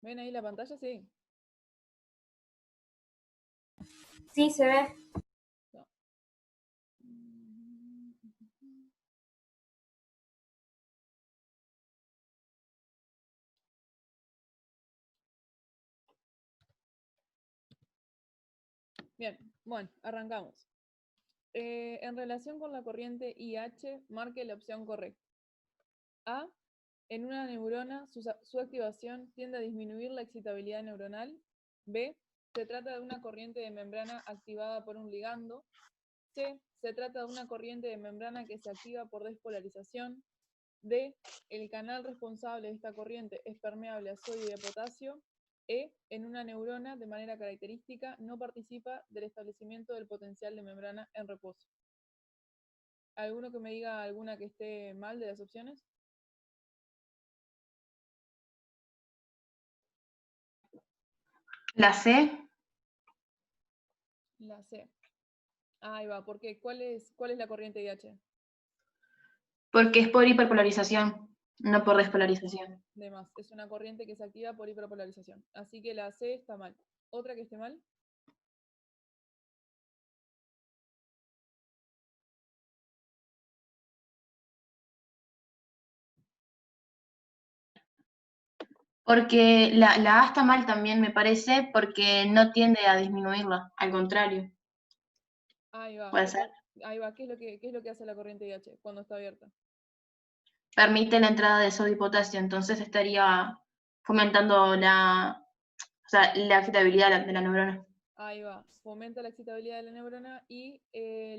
¿Ven ahí la pantalla? Sí. Sí, se ve. No. Bien, bueno, arrancamos. En relación con la corriente IH, marque la opción correcta. A. En una neurona, su activación tiende a disminuir la excitabilidad neuronal. B. Se trata de una corriente de membrana activada por un ligando. C. Se trata de una corriente de membrana que se activa por despolarización. D. El canal responsable de esta corriente es permeable a sodio y a potasio. E. En una neurona, de manera característica, no participa del establecimiento del potencial de membrana en reposo. ¿Alguno que me diga alguna que esté mal de las opciones? La C. La C. Ahí va, ¿por qué? ¿Cuál es la corriente IH? Porque es por hiperpolarización, no por despolarización. De más, es una corriente que se activa por hiperpolarización. Así que la C está mal. ¿Otra que esté mal? Porque la A está mal también, me parece, porque no tiende a disminuirla, al contrario. Ahí va. Puede ser. Ahí va. ¿Qué es lo que hace la corriente IH cuando está abierta? Permite la entrada de sodio y potasio, entonces estaría fomentando o sea, la excitabilidad de la neurona. Ahí va. Fomenta la excitabilidad de la neurona y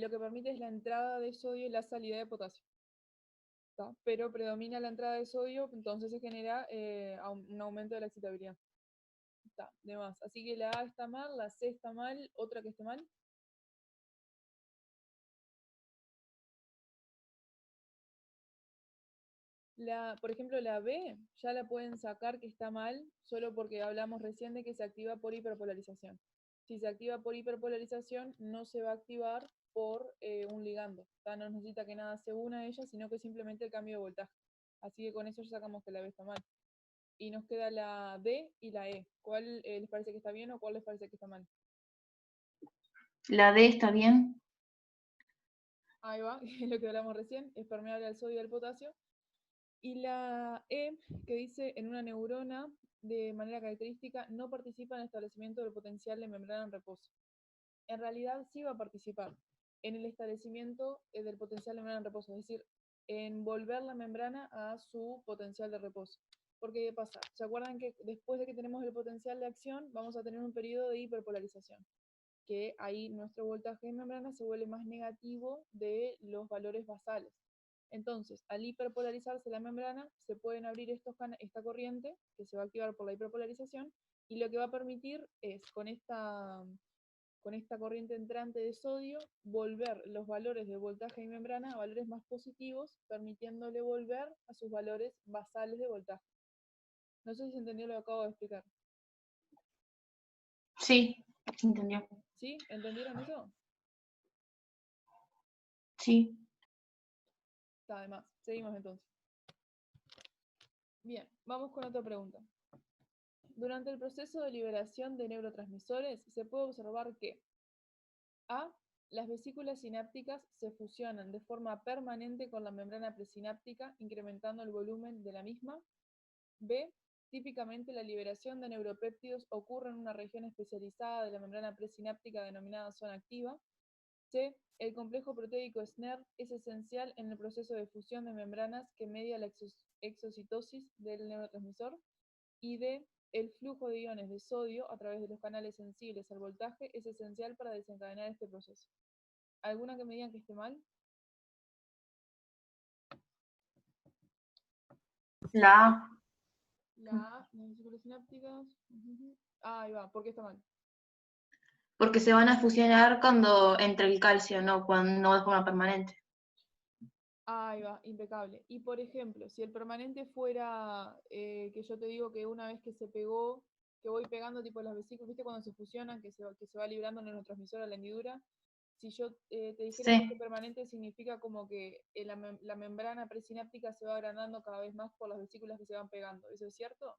lo que permite es la entrada de sodio y la salida de potasio. ¿Está? Pero predomina la entrada de sodio, entonces se genera un aumento de la excitabilidad. Está, de más. Así que la A está mal, la C está mal, otra que esté mal. Por ejemplo, la B ya la pueden sacar que está mal, solo porque hablamos recién de que se activa por hiperpolarización. Si se activa por hiperpolarización, no se va a activar por un ligando. No necesita que nada se una a ella, sino que simplemente el cambio de voltaje. Así que con eso ya sacamos que la B está mal. Y nos queda la D y la E. ¿Cuál les parece que está bien o cuál les parece que está mal? La D está bien. Ahí va, es lo que hablamos recién, es permeable al sodio y al potasio. Y la E, que dice en una neurona, de manera característica, no participa en el establecimiento del potencial de membrana en reposo. En realidad sí va a participar en el establecimiento del potencial de membrana en reposo, es decir, en volver la membrana a su potencial de reposo. Porque ¿qué pasa? ¿Se acuerdan que después de que tenemos el potencial de acción, vamos a tener un periodo de hiperpolarización? Que ahí nuestro voltaje de membrana se vuelve más negativo de los valores basales. Entonces, al hiperpolarizarse la membrana, se pueden abrir esta corriente que se va a activar por la hiperpolarización y lo que va a permitir es, con esta corriente entrante de sodio, volver los valores de voltaje de membrana a valores más positivos, permitiéndole volver a sus valores basales de voltaje. No sé si se entendió lo que acabo de explicar. Sí, se entendió. ¿Sí? ¿Entendieron eso? Sí. Está de más. Seguimos entonces. Bien, vamos con otra pregunta. Durante el proceso de liberación de neurotransmisores se puede observar que A. Las vesículas sinápticas se fusionan de forma permanente con la membrana presináptica, incrementando el volumen de la misma. B. Típicamente la liberación de neuropéptidos ocurre en una región especializada de la membrana presináptica denominada zona activa. C. El complejo proteico SNER es esencial en el proceso de fusión de membranas que media la exocitosis del neurotransmisor. Y D. El flujo de iones de sodio a través de los canales sensibles al voltaje es esencial para desencadenar este proceso. ¿Alguna que me digan que esté mal? La A. La A, las vesículas sinápticas. Ahí va, ¿por qué está mal? Porque se van a fusionar cuando entre el calcio, no de forma permanente. Ahí va, impecable. Y por ejemplo, si el permanente fuera, que yo te digo que una vez que se pegó, que voy pegando tipo las vesículas, ¿viste cuando se fusionan, que se va librando el neurotransmisor a la hendidura? Si yo te dijera que este Sí. permanente significa como que la membrana presináptica se va agrandando cada vez más por las vesículas que se van pegando, ¿eso es cierto?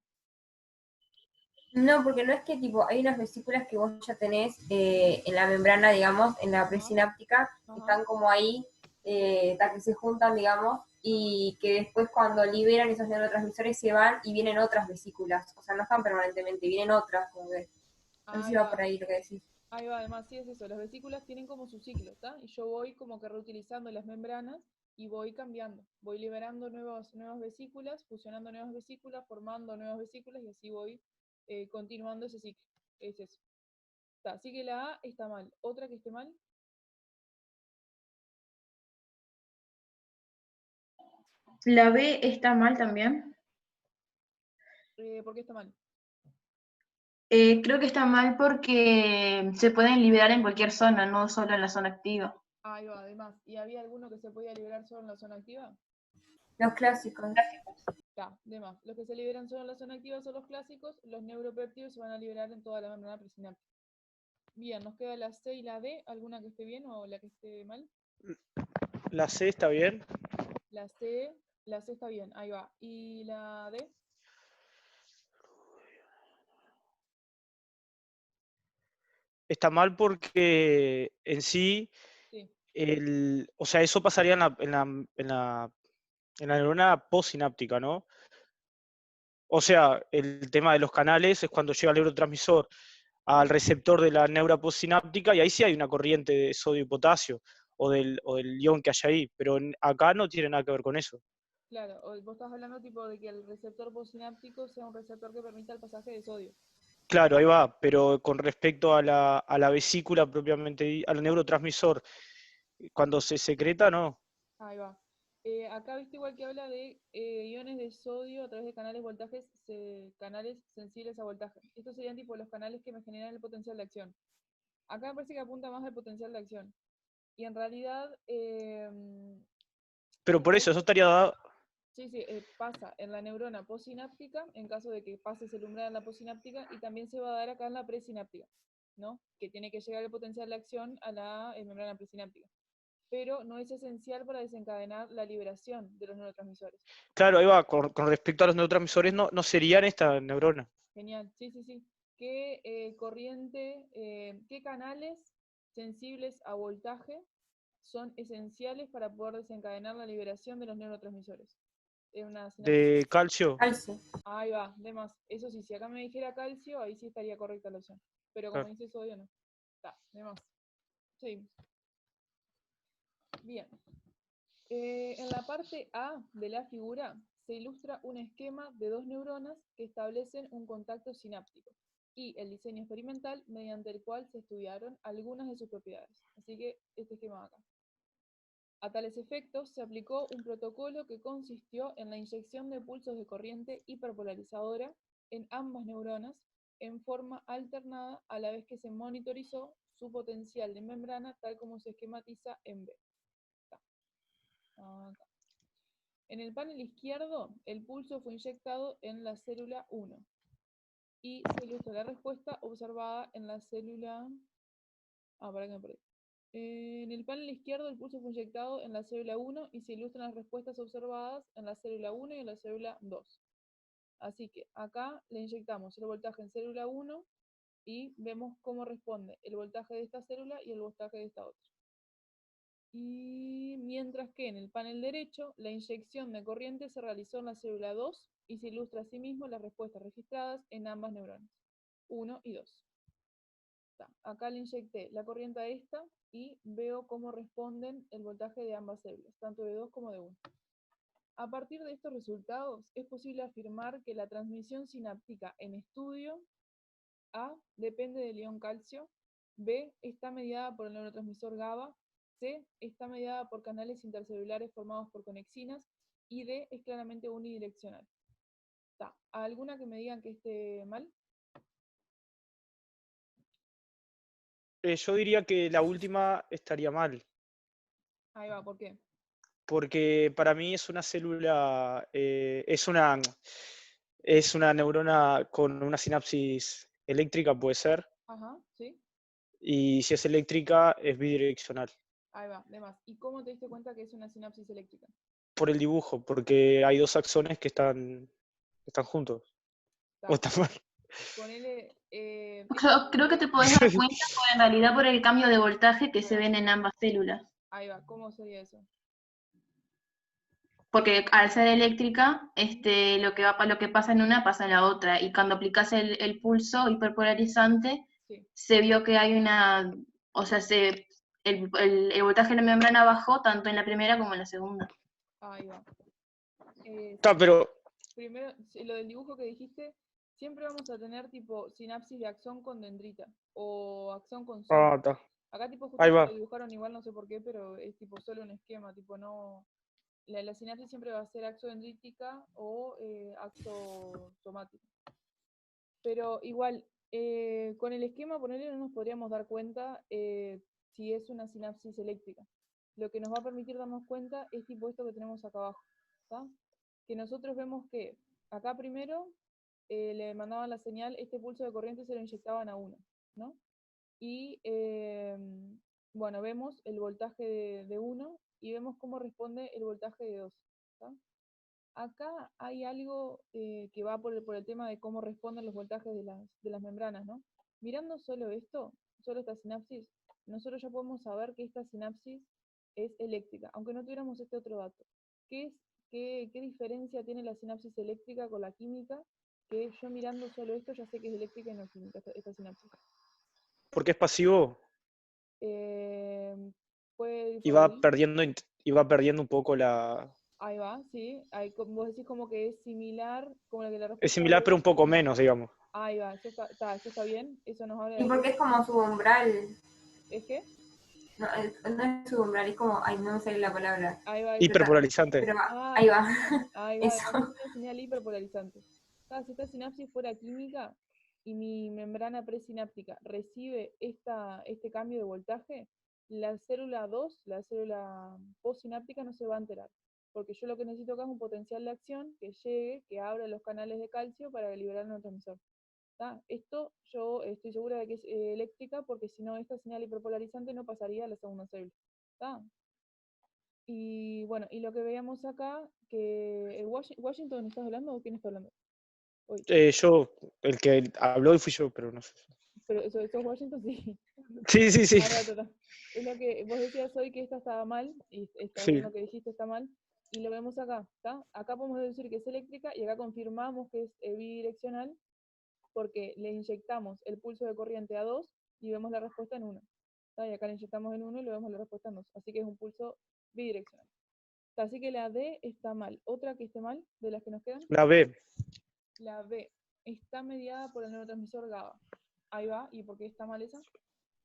No, porque no es que tipo, hay unas vesículas que vos ya tenés en la membrana, digamos, en la presináptica, que Ajá. están como ahí, que se juntan, digamos, y que después cuando liberan esos neurotransmisores se van y vienen otras vesículas. O sea, no están permanentemente, vienen otras, como que, no sé Ahí si va por va. ahí lo que decís. Ahí va, además, sí es eso. Las vesículas tienen como su ciclo, ¿está? Y yo voy como que reutilizando las membranas y voy cambiando. Voy liberando nuevas vesículas, fusionando nuevas vesículas, formando nuevas vesículas y así voy continuando ese ciclo. Es eso. Está, así que la A está mal. Otra que esté mal, La B está mal también. ¿por qué está mal? Creo que está mal porque se pueden liberar en cualquier zona, no solo en la zona activa. Ahí va, además. ¿Y había alguno que se podía liberar solo en la zona activa? Los clásicos. Está, de más. Los que se liberan solo en la zona activa son los clásicos, los neuropéptidos se van a liberar en toda la membrana presináptica. Bien, nos queda la C y la D, ¿alguna que esté bien o la que esté mal? La C está bien. La C, la C está bien, ahí va. ¿Y la D? Está mal porque en sí, Sí, o sea, eso pasaría en la neurona postsináptica, ¿no? O sea, el tema de los canales es cuando llega el neurotransmisor al receptor de la neura postsináptica y ahí sí hay una corriente de sodio y potasio o del ion que hay ahí, pero acá no tiene nada que ver con eso. claro. Vos estás hablando tipo de que el receptor postsináptico sea un receptor que permita el pasaje de sodio. Claro, ahí va, pero con respecto a la vesícula propiamente, al neurotransmisor, cuando se secreta, no. Ahí va. Acá viste igual que habla de iones de sodio a través de canales voltajes, canales sensibles a voltaje. Estos serían tipo los canales que me generan el potencial de acción. Acá me parece que apunta más al potencial de acción. Y en realidad, Pero por eso estaría dado. sí, sí, pasa en la neurona postsináptica, en caso de que pases el umbral en la postsináptica, y también se va a dar acá en la presináptica, ¿no? Que tiene que llegar el potencial de acción a la membrana presináptica. Pero no es esencial para desencadenar la liberación de los neurotransmisores. Claro, ahí va, con respecto a los neurotransmisores, no serían esta neurona. Genial, sí, sí, sí. ¿Qué qué canales sensibles a voltaje son esenciales para poder desencadenar la liberación de los neurotransmisores? Es una sinapsis. De calcio. Calcio. Ahí va, de más. Eso sí, si acá me dijera calcio, ahí sí estaría correcta la opción. Pero como Claro. dice sodio, no. Está, de más. Sí. Bien. En la parte A de la figura se ilustra un esquema de dos neuronas que establecen un contacto sináptico y el diseño experimental mediante el cual se estudiaron algunas de sus propiedades. Así que este esquema acá. A tales efectos, se aplicó un protocolo que consistió en la inyección de pulsos de corriente hiperpolarizadora en ambas neuronas en forma alternada a la vez que se monitorizó su potencial de membrana tal como se esquematiza en B. Acá. En el panel izquierdo, el pulso fue inyectado en la célula 1 y se ilustra la respuesta observada en la célula... para que me perdí. En el panel izquierdo, el pulso fue inyectado en la célula 1 y se ilustran las respuestas observadas en la célula 1 y en la célula 2. Así que acá le inyectamos el voltaje en célula 1 y vemos cómo responde el voltaje de esta célula y el voltaje de esta otra. Y mientras que en el panel derecho, la inyección de corriente se realizó en la célula 2 y se ilustra asimismo las respuestas registradas en ambas neuronas, 1 y 2. Acá le inyecté la corriente a esta y veo cómo responden el voltaje de ambas células, tanto de 2 como de 1. A partir de estos resultados, es posible afirmar que la transmisión sináptica en estudio A depende del ion calcio, B está mediada por el neurotransmisor GABA, C está mediada por canales intercelulares formados por conexinas y D es claramente unidireccional. ¿Alguna que me digan que esté mal? Yo diría que la última estaría mal, Ahí va, ¿por qué? porque para mí es una célula, es una neurona con una sinapsis eléctrica, puede ser, Ajá, ¿sí? y si es eléctrica es bidireccional. Ahí va, de más. ¿Y cómo te diste cuenta que es una sinapsis eléctrica? Por el dibujo, porque hay dos axones que están juntos. ¿O Está. está mal? ponele... Creo que te podés dar cuenta en realidad por el cambio de voltaje que se ven en ambas células. Ahí va, ¿cómo sería eso? Porque al ser eléctrica, lo que pasa en una pasa en la otra. Y cuando aplicas el pulso hiperpolarizante, Sí, se vio que hay o sea, el voltaje de la membrana bajó tanto en la primera como en la segunda. ahí va. Está, pero Primero, sí, lo del dibujo que dijiste, siempre vamos a tener tipo sinapsis de axón con dendrita o axón con zona. está. Acá tipo justo Ahí se va. lo dibujaron igual, no sé por qué, pero es tipo solo un esquema, tipo no... La sinapsis siempre va a ser axodendrítica o axosomática. Pero igual, con el esquema, ponerle, no nos podríamos dar cuenta si es una sinapsis eléctrica. Lo que nos va a permitir darnos cuenta es tipo esto que tenemos acá abajo, ¿tá? Que nosotros vemos que acá primero le mandaban la señal, este pulso de corriente se lo inyectaban a uno, ¿no? Y bueno, vemos el voltaje de 1 y vemos cómo responde el voltaje de 2. Acá hay algo que va por el tema de cómo responden los voltajes de las membranas, ¿no? Mirando solo esto, solo esta sinapsis, nosotros ya podemos saber que esta sinapsis es eléctrica, aunque no tuviéramos este otro dato. ¿Qué diferencia tiene la sinapsis eléctrica con la química? Que yo mirando solo esto ya sé que es eléctrica y no química, esta sinapsis. Porque es pasivo Eh, puede ir y por ahí. y va perdiendo un poco la. Ahí va, sí. Ahí, vos decís como que es similar, como la que la Es respuesta similar, pero de... un poco menos, digamos. Ahí va, eso está bien. Eso nos habla Y de porque que... es como su umbral. ¿Es que? No, no es su umbral, es como, ay, no me sale la palabra. Ahí va, Pero, Hiperpolarizante. pero Ah, ahí va. ahí va, Eso. es una señal hiperpolarizante. Si esta sinapsis fuera química y mi membrana presináptica recibe este cambio de voltaje, la célula 2, la célula postsináptica, no se va a enterar. Porque yo lo que necesito acá es un potencial de acción que llegue, que abra los canales de calcio para liberar el neurotransmisor. Esto yo estoy segura de que es eléctrica porque si no, esta señal hiperpolarizante no pasaría a la segunda célula. ¿Tá? Y bueno, y lo que veíamos acá, que Washington, ¿estás hablando o quién está hablando? Hoy. El que habló y fui yo, pero no sé. Pero eso es Washington, sí. Sí, sí, sí. Es lo que vos decías hoy que esta estaba mal, y está bien Sí. lo que dijiste, está mal, y lo vemos acá, ¿está? Acá podemos decir que es eléctrica y acá confirmamos que es bidireccional porque le inyectamos el pulso de corriente a 2 y vemos la respuesta en 1. Y acá le inyectamos en 1 y le vemos la respuesta en 2. Así que es un pulso bidireccional. Así que la D está mal. Otra que esté mal, de las que nos quedan, La B, la B está mediada por el neurotransmisor GABA. Ahí va, ¿y por qué está mal esa?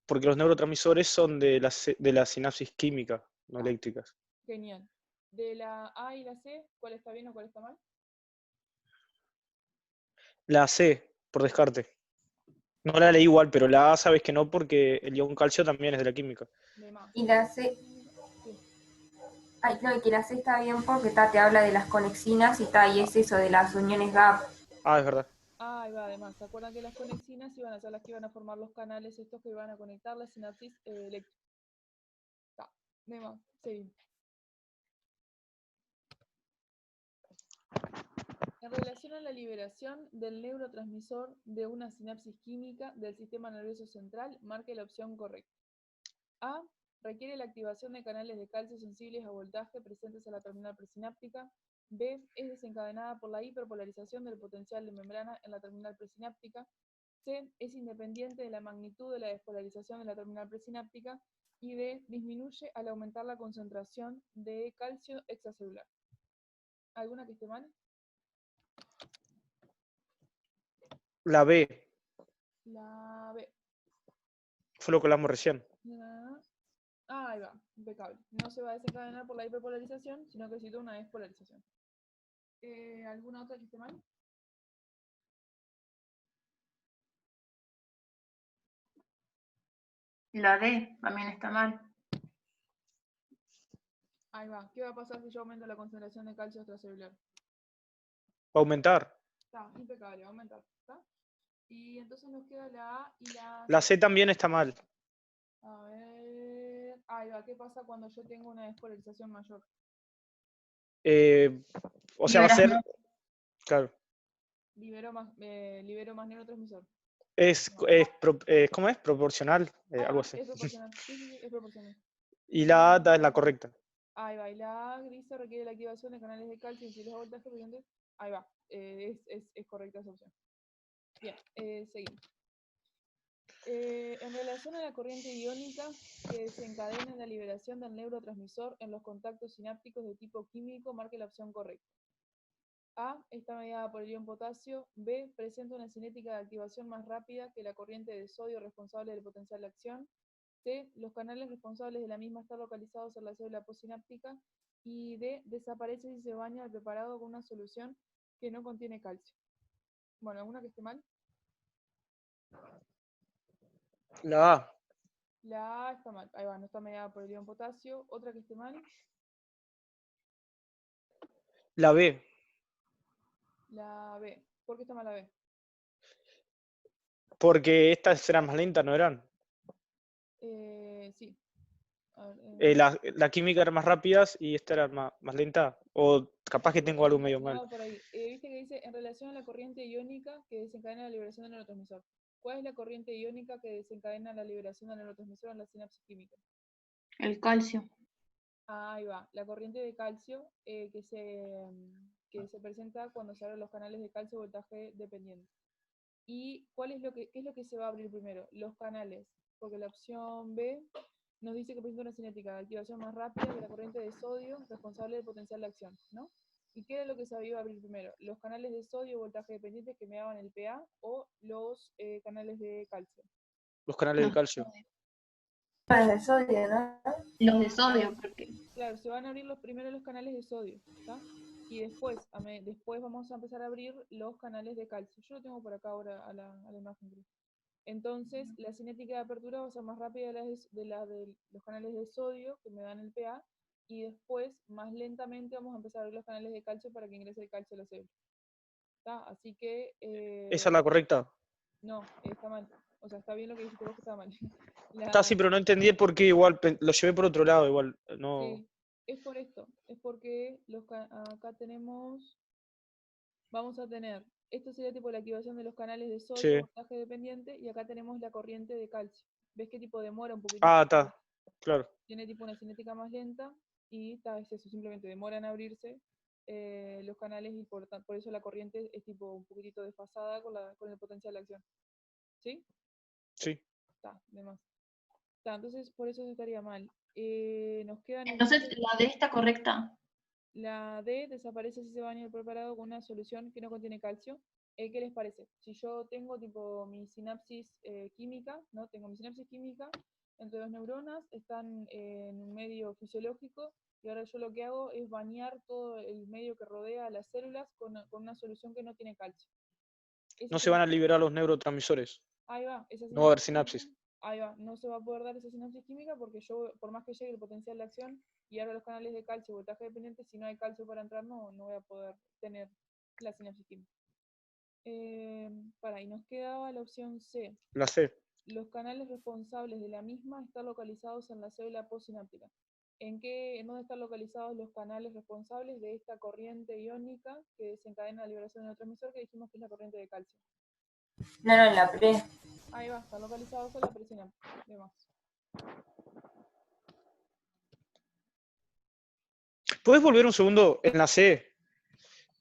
porque los neurotransmisores son de la sinapsis química, no eléctricas. Genial. De la A y la C, ¿cuál está bien o cuál está mal? La C, por descarte. No la leí igual, pero la A sabes que no, porque el ion calcio también es de la química. De más. Y la C, Sí. ay, no, y que la C está bien porque te habla de las conexinas y es eso, de las uniones GAP. Ah, es verdad. Ahí va, además. ¿Se acuerdan que las conexinas iban a ser las que iban a formar los canales estos que iban a conectar la sinapsis eléctrica? De más. Seguimos. En relación a la liberación del neurotransmisor de una sinapsis química del sistema nervioso central, marque la opción correcta. A. Requiere la activación de canales de calcio sensibles a voltaje presentes en la terminal presináptica. B. Es desencadenada por la hiperpolarización del potencial de membrana en la terminal presináptica. C. Es independiente de la magnitud de la despolarización de la terminal presináptica. Y D. Disminuye al aumentar la concentración de calcio extracelular. ¿Alguna que esté mal? La B, La B. fue lo que hablamos recién. Ahí va, impecable. No se va a desencadenar por la hiperpolarización, sino que necesita una despolarización. ¿Alguna otra que esté mal? La D también está mal. Ahí va. ¿Qué va a pasar si yo aumento la concentración de calcio extracelular? Va a aumentar. Está, impecable, va a aumentar. ¿Está? Y entonces nos queda la A y la La C. C también está mal. A ver. Ahí va. ¿Qué pasa cuando yo tengo una despolarización mayor? O sea, va a Liberas ser. más. Claro. libero más neurotransmisor. ¿Cómo es? Proporcional, algo así. Es proporcional. Sí, es proporcional. Y la A es la correcta. Ahí va. Y la A dice requiere la activación de canales de calcio sensibles a voltaje pendiente. Ahí va. Es correcta esa opción. Bien, seguimos. En relación a la corriente iónica que desencadena la liberación del neurotransmisor en los contactos sinápticos de tipo químico, marque la opción correcta. A, está mediada por el ion potasio. B, presenta una cinética de activación más rápida que la corriente de sodio responsable del potencial de acción. C, los canales responsables de la misma están localizados en la célula postsináptica. Y D, desaparece si se baña el preparado con una solución que no contiene calcio. Bueno, ¿alguna que esté mal? La A. La A está mal. Ahí va, no está mediada por el ion potasio. ¿Otra que esté mal? La B. La B. ¿Por qué está mal la B? Porque estas eran más lentas, ¿no eran? Sí. A ver, La química era más rápidas y esta era más lenta. O capaz que tengo algo medio mal. no, por ahí. Viste que dice, en relación a la corriente iónica que desencadena la liberación del neurotransmisor. ¿Cuál es la corriente iónica que desencadena la liberación del neurotransmisor en la sinapsis química? El calcio. Ahí va. La corriente de calcio que se presenta cuando se abren los canales de calcio voltaje dependiente. ¿Y qué es lo que se va a abrir primero? Los canales. Porque la opción B nos dice que presenta una cinética de activación más rápida que la corriente de sodio responsable del potencial de acción, ¿no? ¿Y qué es lo que se iba a abrir primero? ¿Los canales de sodio voltaje dependiente que me daban el PA o los canales de calcio? Los canales de calcio. Los de sodio, ¿no? Los de sodio, porque Claro, se van a abrir primero los canales de sodio, ¿está? Y después vamos a empezar a abrir los canales de calcio. Yo lo tengo por acá ahora a la imagen. Entonces, la cinética de apertura va a ser más rápida de la de los canales de sodio, que me dan el PA, y después, más lentamente, vamos a empezar a abrir los canales de calcio para que ingrese el calcio a la célula. ¿Está? Así que... ¿Esa es la correcta? No, está mal. O sea, está bien lo que dijiste vos, que está mal. Está así, pero no entendí el por qué, igual lo llevé por otro lado, igual. No. Sí, es por esto. Es porque acá vamos a tener, esto sería tipo la activación de los canales de sodio, Sí. voltaje dependiente, y acá tenemos la corriente de calcio. ¿Ves qué tipo demora un poquito? Ah, está. Claro. Tiene tipo una cinética más lenta y es eso, simplemente demora en abrirse los canales y por eso la corriente es tipo un poquitito desfasada con el potencial de acción. ¿Sí? Sí. Está, de más. Está, entonces por eso estaría mal. Nos quedan entonces la D está correcta. la D desaparece si se baña el preparado con una solución que no contiene calcio. ¿Qué les parece? Si yo tengo tipo mi sinapsis química, ¿no? Tengo mi sinapsis química entre dos neuronas, están en un medio fisiológico y ahora yo lo que hago es bañar todo el medio que rodea a las células con una solución que no tiene calcio. No se van a liberar los neurotransmisores. Ahí va, esa No va a haber sinapsis sinapsis. ahí va, no se va a poder dar esa sinapsis química porque yo, por más que llegue el potencial de acción y abra los canales de calcio voltaje dependiente, si no hay calcio para entrar, no voy a poder tener la sinapsis química. Y nos quedaba la opción C. La C. Los canales responsables de la misma están localizados en la célula postsináptica. ¿En dónde están localizados los canales responsables de esta corriente iónica que desencadena la liberación del neurotransmisor que dijimos que es la corriente de calcio? No, en la pre. Ahí va, están localizados en la presináptica. De más. ¿Puedes volver un segundo en la C?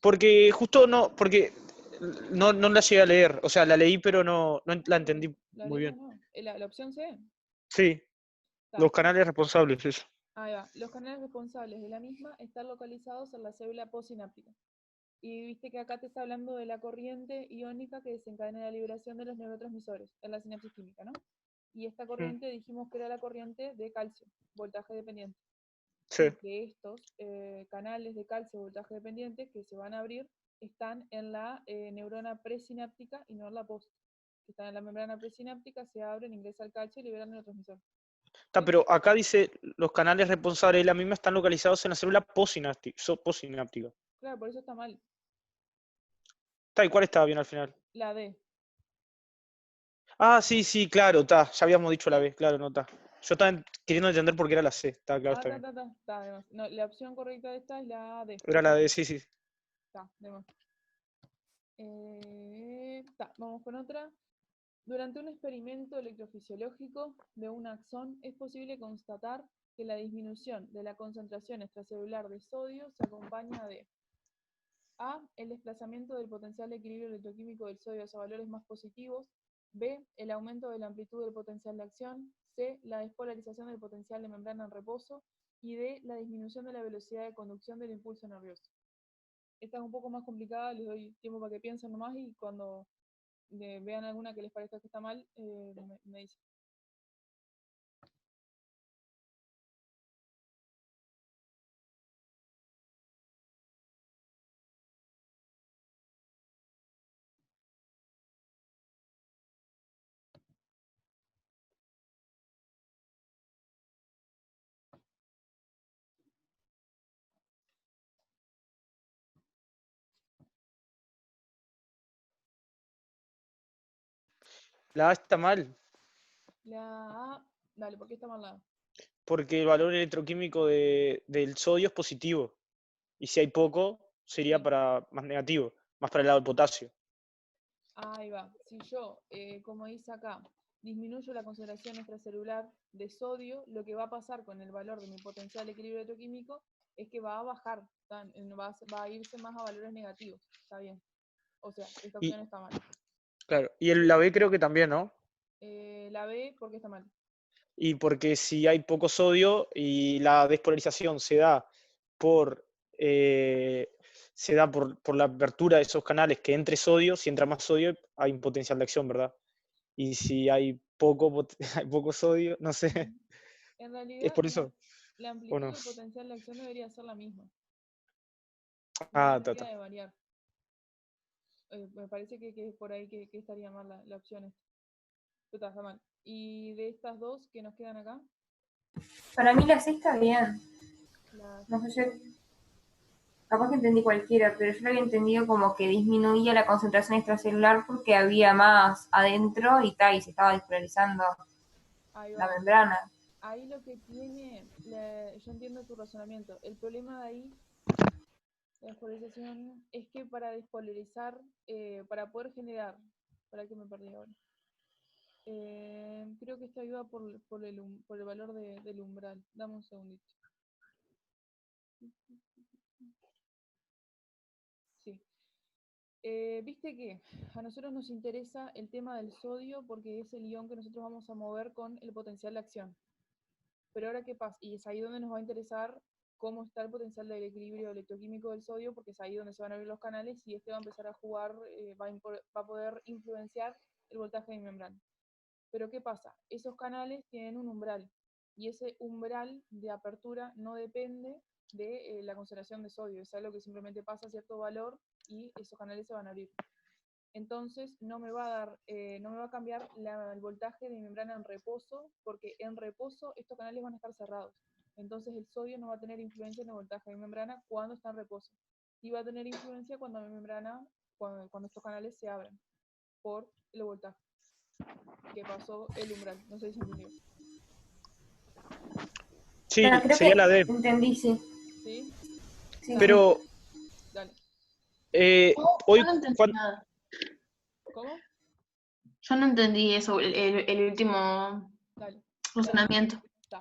Porque justo porque no la llegué a leer. O sea, la leí, pero no la entendí muy bien. No. La opción C. Sí, los canales responsables, eso. Ahí va. Los canales responsables de la misma están localizados en la célula postsináptica. Y viste que acá te está hablando de la corriente iónica que desencadena la liberación de los neurotransmisores en la sinapsis química, ¿no? Y esta corriente dijimos que era la corriente de calcio, voltaje dependiente. Sí. De estos canales de calcio voltaje dependiente que se van a abrir están en la neurona presináptica y no en la post. Que están en la membrana presináptica, se abren, ingresa el calcio y liberan el neurotransmisor. Pero acá dice, los canales responsables de la misma están localizados en la célula postsináptica. Claro, por eso está mal. ¿Y cuál estaba bien al final? La D. Ah, sí, claro, está. Ya habíamos dicho la B, claro, no está. Yo estaba queriendo entender por qué era la C. Está claro, está bien. Está, además. No, la opción correcta de esta es la D. Era la D, sí. Está, de más. Vamos con otra. Durante un experimento electrofisiológico de un axón es posible constatar que la disminución de la concentración extracelular de sodio se acompaña de A. El desplazamiento del potencial de equilibrio electroquímico del sodio hacia valores más positivos. B. El aumento de la amplitud del potencial de acción. C. La despolarización del potencial de membrana en reposo. Y D. La disminución de la velocidad de conducción del impulso nervioso. Esta es un poco más complicada, les doy tiempo para que piensen nomás y cuando vean alguna que les parezca que está mal, me dicen. La A está mal, La A, dale, ¿por qué está mal la A? porque el valor electroquímico del sodio es positivo. Y si hay poco, sería Sí. para más negativo, más para el lado del potasio. Ahí va. Si yo, como dice acá, disminuyo la concentración extracelular de sodio, lo que va a pasar con el valor de mi potencial de equilibrio electroquímico es que va a bajar, va a irse más a valores negativos. Está bien. O sea, esta Y, opción está mal. claro, y la B creo que también, ¿no? La B, ¿por qué está mal? Y porque si hay poco sodio y la despolarización por, eh, se da por la apertura de esos canales que entre sodio, si entra más sodio hay un potencial de acción, ¿verdad? Y si hay hay poco sodio, no sé, En ¿es realidad, por eso la o amplitud no? del potencial de acción debería ser la misma. No Ah, debería de variar. Me parece que es por ahí que estaría mal la opción esta. Está mal. Y de estas dos que nos quedan acá, Para mí la C está bien. la No sé, yo C, capaz que entendí cualquiera, pero yo lo había entendido como que disminuía la concentración extracelular porque había más adentro y tal, y se estaba despolarizando ahí la va. membrana. Ahí lo que tiene, yo entiendo tu razonamiento. El problema de ahí, la despolarización, es que para despolarizar, para poder generar, para que me perdí ahora. Creo que esto ayuda por el valor del umbral. Dame un segundito. Sí. Viste que a nosotros nos interesa el tema del sodio porque es el ion que nosotros vamos a mover con el potencial de acción. Pero ahora, ¿qué pasa? Y es ahí donde nos va a interesar cómo está el potencial del equilibrio electroquímico del sodio, porque es ahí donde se van a abrir los canales y este va a empezar a jugar, va a poder influenciar el voltaje de mi membrana. Pero ¿qué pasa? Esos canales tienen un umbral y ese umbral de apertura no depende de la concentración de sodio, es algo que simplemente pasa a cierto valor y esos canales se van a abrir. Entonces no me va a dar, no me va a cambiar el voltaje de mi membrana en reposo, porque en reposo estos canales van a estar cerrados. Entonces el sodio no va a tener influencia en el voltaje de mi membrana cuando está en reposo. Y va a tener influencia cuando mi membrana, cuando estos canales se abren por el voltaje que pasó el umbral. No sé si se entendió. Bueno, Sí, creo sería que la D. entendí, sí. ¿Sí? Sí, Dale, sí. Pero dale. Yo hoy, no entendí cuan- nada. ¿Cómo? Yo no entendí eso, el último Dale. razonamiento. Está.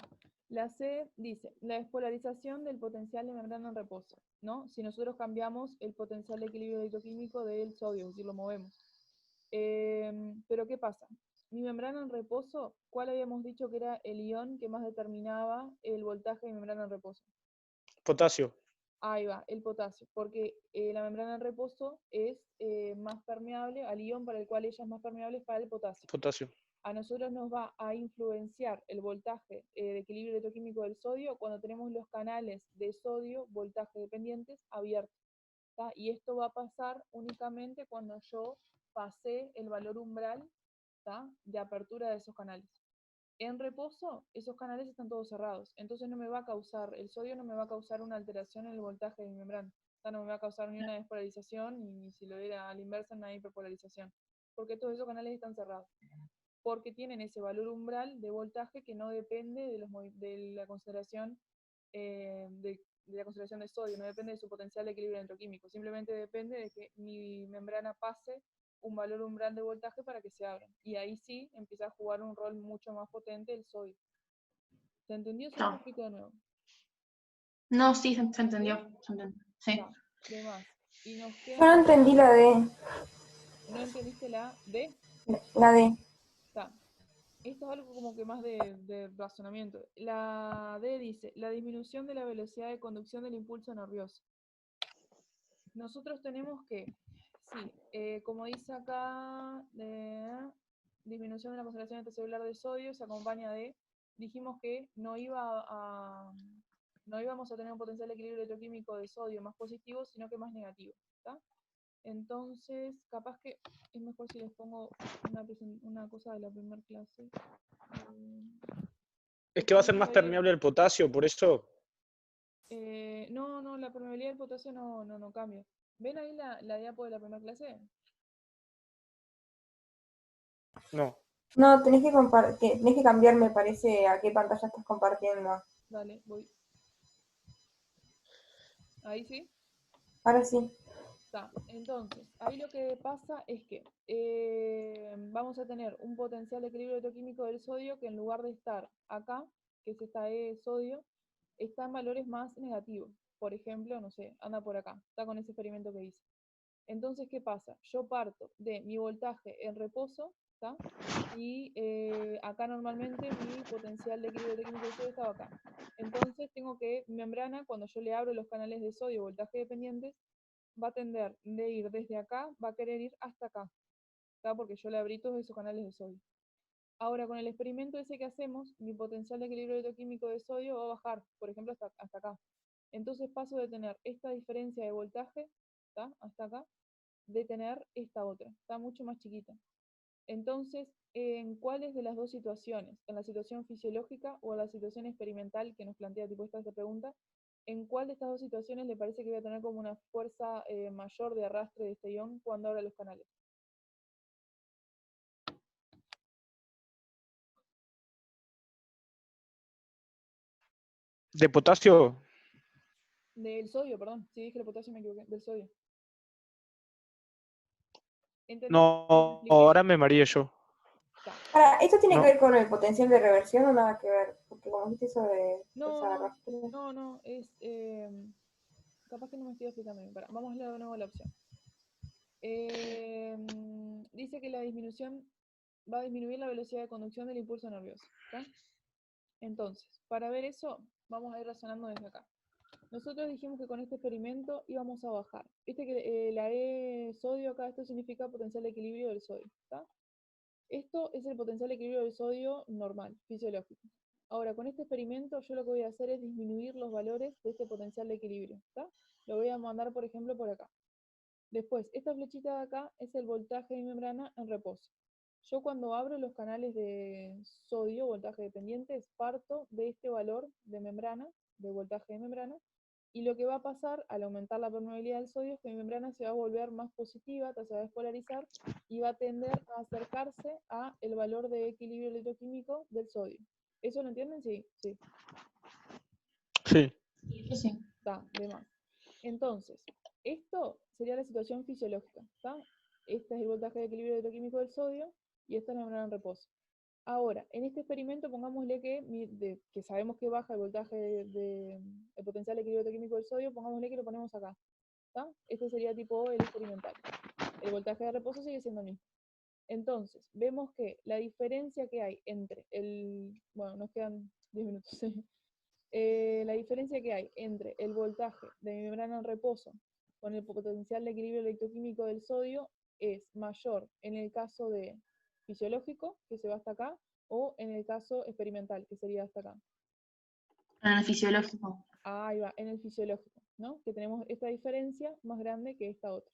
La C dice, la despolarización del potencial de membrana en reposo, ¿no? Si nosotros cambiamos el potencial de equilibrio electroquímico del sodio, es decir, lo movemos. Pero ¿qué pasa? Mi membrana en reposo, ¿cuál habíamos dicho que era el ion que más determinaba el voltaje de membrana en reposo? potasio, Ahí va, el potasio, porque la membrana en reposo es más permeable al ion para el cual ella es más permeable es para el potasio. potasio. A nosotros nos va a influenciar el voltaje de equilibrio electroquímico del sodio cuando tenemos los canales de sodio, voltaje dependientes, abiertos. ¿Tá? Y esto va a pasar únicamente cuando yo pasé el valor umbral, ¿tá?, de apertura de esos canales. En reposo, esos canales están todos cerrados, entonces no me va a causar, el sodio no me va a causar una alteración en el voltaje de mi membrana. O sea, no me va a causar ni una despolarización, ni si lo era a la inversa, una hiperpolarización, porque todos esos canales están cerrados, porque tienen ese valor umbral de voltaje que no depende de la consideración de la concentración de sodio, no depende de su potencial de equilibrio electroquímico, simplemente depende de que mi membrana pase un valor umbral de voltaje para que se abra. Y ahí sí empieza a jugar un rol mucho más potente el sodio. ¿Se entendió? Si no, lo explico de nuevo. No, sí, se entendió. Se entendió. Sí. Ta, de más. Y nos Yo no queda... entendí la D. ¿No entendiste la D? La D. Ta. Esto es algo como que más de razonamiento. La D dice, la disminución de la velocidad de conducción del impulso nervioso. Nosotros tenemos que, sí, como dice acá, disminución de la concentración intracelular de sodio se acompaña de, dijimos que no íbamos a tener un potencial de equilibrio electroquímico de sodio más positivo, sino que más negativo, ¿está? Entonces, capaz que es mejor si les pongo una cosa de la primera clase. Es que va a ser más permeable el potasio, por eso. No, la permeabilidad del potasio no cambia. ¿Ven ahí la diapo de la primera clase? No. No, tenés que cambiar, me parece, a qué pantalla estás compartiendo. Dale, voy. Ahí sí. Ahora sí. Está. Entonces, ahí lo que pasa es que vamos a tener un potencial de equilibrio electroquímico del sodio que en lugar de estar acá, que es esta E sodio, está en valores más negativos. Por ejemplo, no sé, anda por acá, está con ese experimento que hice. Entonces, ¿qué pasa? Yo parto de mi voltaje en reposo, ¿está? Y acá normalmente mi potencial de equilibrio electroquímico del sodio estaba acá. Entonces tengo que, membrana, cuando yo le abro los canales de sodio voltaje dependientes, va a tender de ir desde acá, va a querer ir hasta acá, ¿está? Porque yo le abrí todos esos canales de sodio. Ahora, con el experimento ese que hacemos, mi potencial de equilibrio electroquímico de sodio va a bajar, por ejemplo, hasta acá. Entonces paso de tener esta diferencia de voltaje, ¿está? Hasta acá, de tener esta otra, está mucho más chiquita. Entonces, ¿en cuáles de las dos situaciones? ¿En la situación fisiológica o en la situación experimental que nos plantea tipo esta pregunta? ¿En cuál de estas dos situaciones le parece que voy a tener como una fuerza mayor de arrastre de este ion cuando abra los canales? ¿De potasio? Del sodio, perdón. Sí, dije el potasio, me equivoqué. Del sodio. ¿Entendiste lo que No, expliqué? ahora me mareé yo. Está. Ahora, ¿esto tiene No. que ver con el potencial de reversión o nada que ver? Porque como dijiste eso de fuerza de arrastre. No, es... capaz que no me estoy explicando bien. Vamos a leer de nuevo la opción. Dice que la disminución va a disminuir la velocidad de conducción del impulso nervioso, ¿está? Entonces, para ver eso, vamos a ir razonando desde acá. Nosotros dijimos que con este experimento íbamos a bajar. Viste que la E sodio acá, esto significa potencial de equilibrio del sodio, ¿está? Esto es el potencial de equilibrio del sodio normal, fisiológico. Ahora, con este experimento yo lo que voy a hacer es disminuir los valores de este potencial de equilibrio, ¿está? Lo voy a mandar, por ejemplo, por acá. Después, esta flechita de acá es el voltaje de membrana en reposo. Yo cuando abro los canales de sodio, voltaje dependientes, parto de este valor de membrana, de voltaje de membrana, y lo que va a pasar al aumentar la permeabilidad del sodio es que mi membrana se va a volver más positiva, se va a despolarizar y va a tender a acercarse a el valor de equilibrio electroquímico del sodio. ¿Eso lo entienden? Sí, sí. Sí. Sí. Está, de más. Entonces, esto sería la situación fisiológica, ¿está? Este es el voltaje de equilibrio electroquímico del sodio y esta es la membrana en reposo. Ahora, en este experimento pongámosle que sabemos que baja el voltaje el potencial de equilibrio electroquímico del sodio, pongámosle que lo ponemos acá, ¿está? Este sería tipo el experimental. El voltaje de reposo sigue siendo el mismo. Entonces, vemos que la diferencia que hay entre bueno, nos quedan 10 minutos, la diferencia que hay entre el voltaje de mi membrana en reposo con el potencial de equilibrio electroquímico del sodio es mayor en el caso de fisiológico, que se va hasta acá, o en el caso experimental, que sería hasta acá. En el fisiológico. Ahí va, en el fisiológico, ¿no? Que tenemos esta diferencia más grande que esta otra.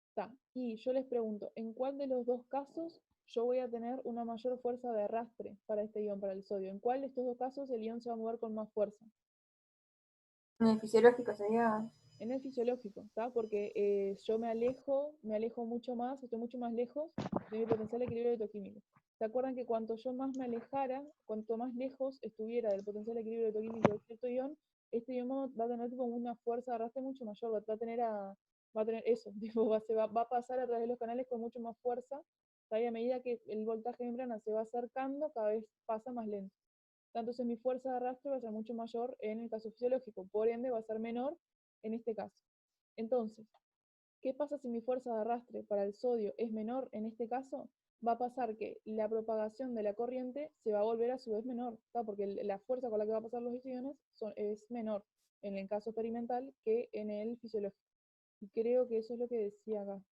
Está. Y yo les pregunto, ¿en cuál de los dos casos yo voy a tener una mayor fuerza de arrastre para este ion, para el sodio? ¿En cuál de estos dos casos el ion se va a mover con más fuerza? En el fisiológico sería. En el fisiológico, ¿está? Porque yo me alejo mucho más, estoy mucho más lejos de mi potencial de equilibrio electroquímico. ¿Se acuerdan que cuanto yo más me alejara, cuanto más lejos estuviera del potencial de equilibrio electroquímico de cierto ion, este ion va a tener tipo una fuerza de arrastre mucho mayor, va a tener eso, tipo, va a pasar a través de los canales con mucho más fuerza, y a medida que el voltaje de membrana se va acercando, cada vez pasa más lento. Entonces mi fuerza de arrastre va a ser mucho mayor en el caso fisiológico, por ende va a ser menor en este caso. Entonces, ¿qué pasa si mi fuerza de arrastre para el sodio es menor en este caso? Va a pasar que la propagación de la corriente se va a volver a su vez menor, ¿tá? Porque la fuerza con la que va a pasar los iones es menor en el caso experimental que en el fisiológico. Y creo que eso es lo que decía acá.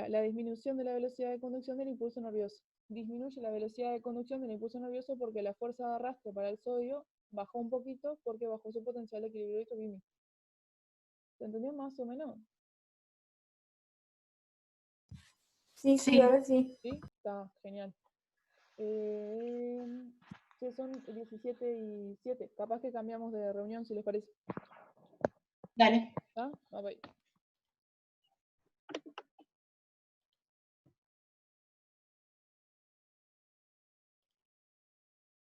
La disminución de la velocidad de conducción del impulso nervioso. Disminuye la velocidad de conducción del impulso nervioso porque la fuerza de arrastre para el sodio bajó un poquito porque bajó su potencial de equilibrio isoquímico. ¿Se entendió más o menos? Sí, Sí. ahora sí. ¿Sí? Está genial. Sí, son 17:07. Capaz que cambiamos de reunión si les parece. Dale. ¿Está? Bye bye.